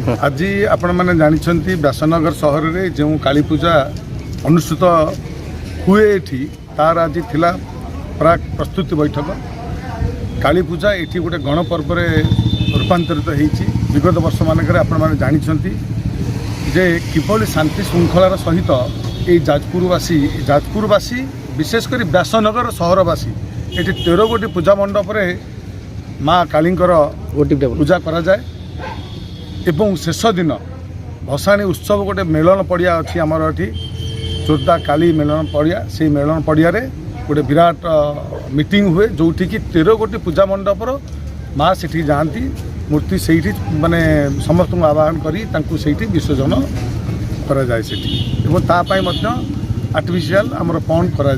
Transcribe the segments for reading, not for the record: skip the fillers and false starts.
आज आपण मैंने जानते व्यासनगर सहर में जो काली पूजा अनुष्ठित हुए एठी तार आज थिला प्राक प्रस्तुति बैठक काली पूजा एठी गोटे गणपर्व रूपांतरित होती विगत वर्ष मानक आपण मैंने जानते जे किभली शांति श्रृंखलार सहित ये जाजपुरवासी विशेषकर व्यासनगर सहरवासी ये 13 गोटी पूजा मंडप माँ कालींकर पूजा करा जाए एवं शेष दिन भसाणी उत्सव गोटे मेलन पड़िया अच्छी आमर ये चोरदा काली मेलन पड़िया से मेलन पड़िया गोटे विराट मीटिंग हुए जो कि 13 गोटी पूजा मंडपर माँ से जाती मूर्ति से माने समस्त आवाहन करी से विसर्जन करा जाए एवं तापाई आर्टिफिशियल आमर पॉन्ड करा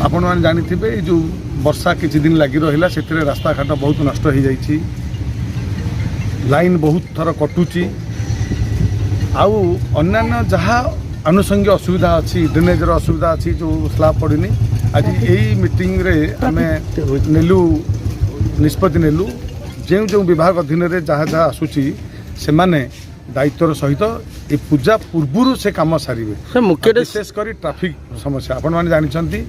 आपण मैंने जानी जो वर्षा किसी दिन लगी रहा से रास्ता घाट बहुत नष्ट हो जाइए लाइन बहुत थर कटुची आउ अन्य जहाँ आनुषंगिक असुविधा अच्छी ड्रेनेजर असुविधा अच्छी जो स्लाब पड़नी आज यही मीटिंग रे आमे नेलु निष्पत्ति नेलु जो जो विभाग अधीन रे जहाँ जहाँ आसूची से माने दायित्वर सहित ये पूजा पूर्व से काम सारे विशेषकर ट्राफिक समस्या आपण मैंने जानते